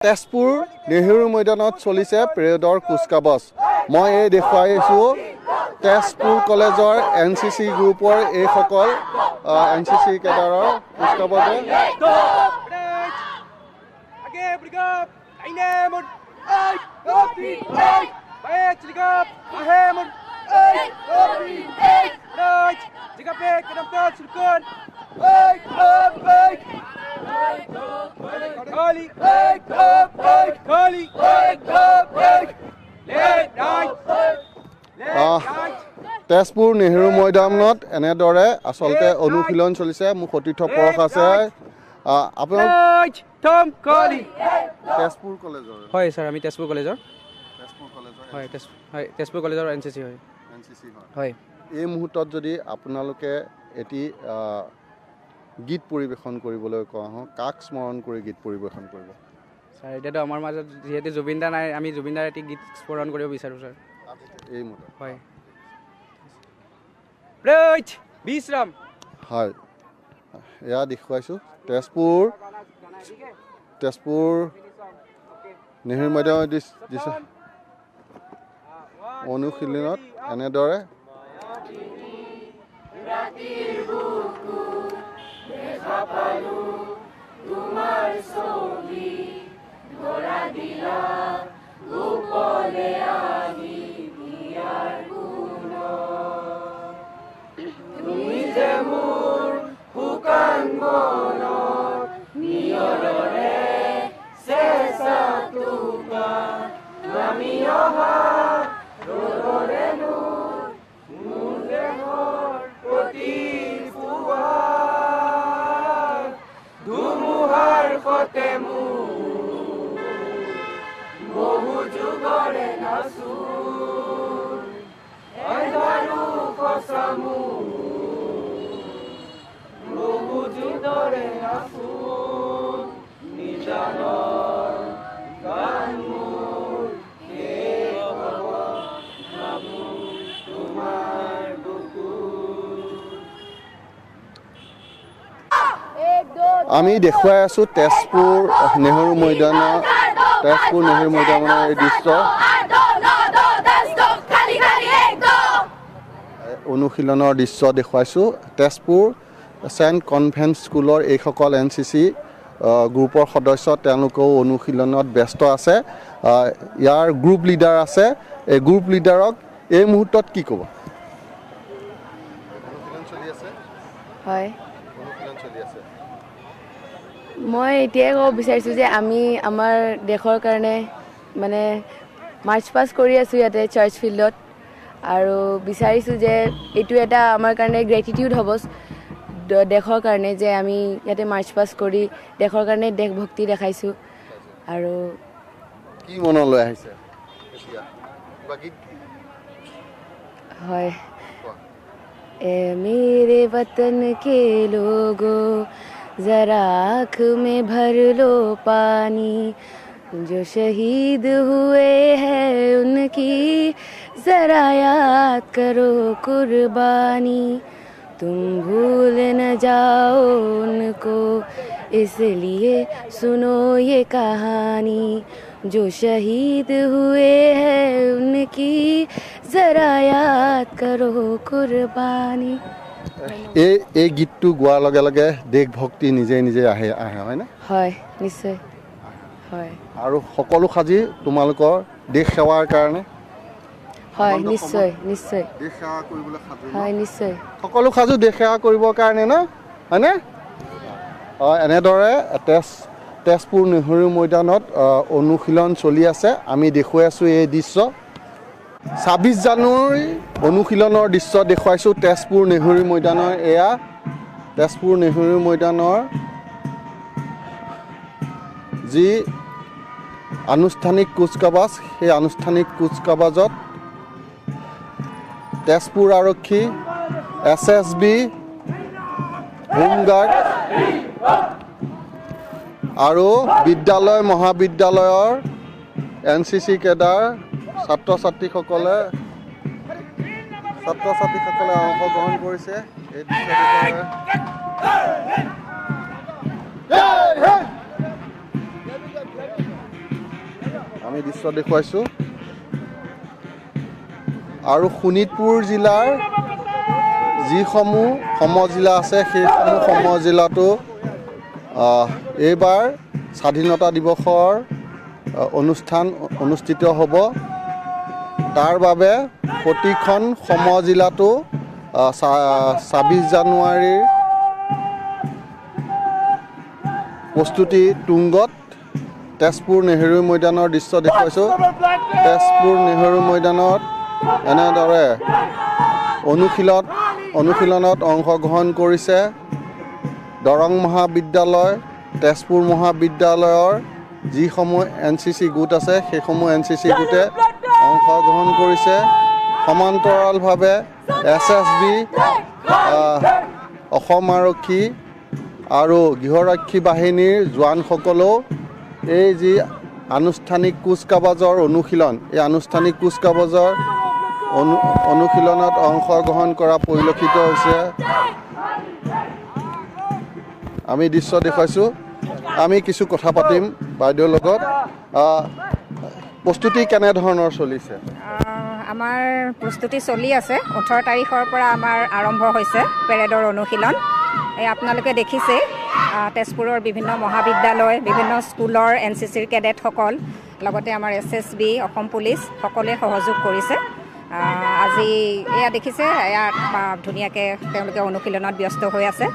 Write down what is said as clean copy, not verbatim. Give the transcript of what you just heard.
তেজপুৰ নেহেৰু ময়দানত চলিছে পেৰেডৰ কুচকাৱাজ। মই এই দেখুৱাইছোঁ তেজপুৰ কলেজৰ NCC গ্ৰুপৰ এইসকল NCC কেডাৰৰ কুচকাৱাজে। তেজপুৰ নেহেৰু ময়দানত এনেদৰে আচলতে অনুশীলন চলিছে। মোৰ সতীৰ্থ পৰশ আছে। আপোনাৰ তেজপুৰ কলেজৰ? হয় ছাৰ, আমি তেজপুৰ কলেজৰ হয়, তেজপুৰ কলেজৰ NCC হয়। হয়, এই মুহূৰ্তত যদি আপোনালোকে এটি গীত পৰিৱেশন কৰিবলৈ কোৱা হওঁ, কাক স্মৰণ কৰি গীত পৰিৱেশন কৰিব? ছাৰ এতিয়াতো আমাৰ মাজত যিহেতু জুবিন দা নাই, আমি জুবিন দাৰ এটি গীত স্মৰণ কৰিব বিচাৰোঁ ছাৰ। এই মুহূৰ্তত হয়, বিশ্ৰাম। হয়, এয়া দেখুৱাইছোঁ তেজপুৰ নেহেৰু ময়দানৰ দৃশ্য অনুশীলনত এনেদৰে আমি দেখুৱাই আছোঁ তেজপুৰ নেহেৰু ময়দানৰ এই দৃশ্য অনুশীলনৰ দৃশ্য দেখুৱাইছোঁ। তেজপুৰ চেণ্ট কনভেন্ট স্কুলৰ এইসকল NCC গ্ৰুপৰ সদস্য, তেওঁলোকেও অনুশীলনত ব্যস্ত আছে। ইয়াৰ গ্ৰুপ লিডাৰ আছে। এই গ্ৰুপ লিডাৰক এই মুহূৰ্তত কি ক'ব? অনুশীলন চলি আছে। হয়, অনুশীলন চলি আছে। মই এতিয়াই ক'ব বিচাৰিছোঁ যে আমি আমাৰ দেশৰ কাৰণে মানে মাৰ্চ পাষ্ট কৰি আছোঁ ইয়াতে চাৰ্চ ফিল্ডত, আৰু বিচাৰিছোঁ যে এইটো এটা আমাৰ কাৰণে গ্ৰেটিটিউড হ'ব দেশৰ কাৰণে, যে আমি ইয়াতে মাৰ্চ পাষ্ট কৰি দেশৰ কাৰণে দেশভক্তি দেখাইছোঁ। আৰু কি মনলৈ আহিছে? হয়, এ মেৰে वतन के लोगों जरा आँख में भर लो पानी, जो शहीद हुए हैं उनकी जरा याद करो कुर्बानी, तुम भूल न जाओ उनको इसलिए सुनो ये कहानी, जो शहीद हुए हैं उनकी जरा याद करो कुर्बानी। এই গীতটো গোৱাৰ লগে লগে দেশভক্তি নিজে নিজে আহে হয়নে? হয়, নিশ্চয়। হয়, আৰু সকলো সাজি তোমালোকৰ দেশ সেৱাৰ কাৰণে? হয়, নিশ্চয় নিশ্চয়। দেশ সেৱা কৰিবলৈ সাজু? হয়, নিশ্চয়। সকলো সাজু দেশ সেৱা কৰিবৰ কাৰণে ন, হয়নে? এনেদৰে তেজপুৰ নেহেৰু ময়দানত অনুশীলন চলি আছে। আমি দেখুৱাই আছোঁ এই দৃশ্য। 26 জানুৱাৰী অনুশীলনৰ দৃশ্য দেখুৱাইছোঁ তেজপুৰ নেহেৰু ময়দানৰ। এয়া তেজপুৰ নেহেৰু ময়দানৰ যি আনুষ্ঠানিক কুচকাৱাজ, সেই আনুষ্ঠানিক কুচকাৱাজত তেজপুৰ আৰক্ষী, SSB, হোমগাৰ্ড আৰু বিদ্যালয় মহাবিদ্যালয়ৰ NCC কেডাৰ ছাত্ৰ ছাত্ৰীসকলে অংশগ্ৰহণ কৰিছে। এই দৃশ্য আমি দৃশ্য দেখুৱাইছোঁ আৰু শোণিতপুৰ জিলাৰ যিসমূহ সমজিলা আছে সেইসমূহ সমজিলাতো এইবাৰ স্বাধীনতা দিৱসৰ অনুষ্ঠান অনুষ্ঠিত হ'ব তাৰ বাবে প্ৰতিখন সমজিলাতো ২৬ জানুৱাৰীৰ প্ৰস্তুতি তুংগত তেজপুৰ নেহেৰু মৈদানৰ দৃশ্য দেখুৱাইছোঁ তেজপুৰ নেহেৰু মৈদানত এনেদৰে অনুশীলনত অংশগ্ৰহণ কৰিছে দৰং মহাবিদ্যালয় তেজপুৰ মহাবিদ্যালয়ৰ যিসমূহ NCC গোট আছে সেইসমূহ NCC গোটে অংশগ্ৰহণ কৰিছে সমান্তৰালভাৱে SSB অসম আৰক্ষী আৰু গৃহৰক্ষী বাহিনীৰ জোৱানসকলেও এই যি আনুষ্ঠানিক কুচকাৱাজৰ অনুশীলন এই আনুষ্ঠানিক কুচকাৱাজৰ অনুশীলনত অংশগ্ৰহণ কৰা পৰিলক্ষিত হৈছে আমি দৃশ্য দেখুৱাইছোঁ আমি কিছু কথা পাতিম বাইদেউৰ লগত প্ৰস্তুতি কেনেধৰণৰ চলিছে আমাৰ প্ৰস্তুতি চলি আছে 18 তাৰিখৰ পৰা আমাৰ আৰম্ভ হৈছে পেৰেডৰ অনুশীলন এই আপোনালোকে দেখিছে তেজপুৰৰ বিভিন্ন মহাবিদ্যালয় বিভিন্ন স্কুলৰ NCCৰ কেডেটসকল লগতে আমাৰ SSB অসম পুলিচ সকলোৱে সহযোগ কৰিছে আজি এয়া দেখিছে এয়া ধুনীয়াকৈ তেওঁলোকে অনুশীলনত ব্যস্ত হৈ আছে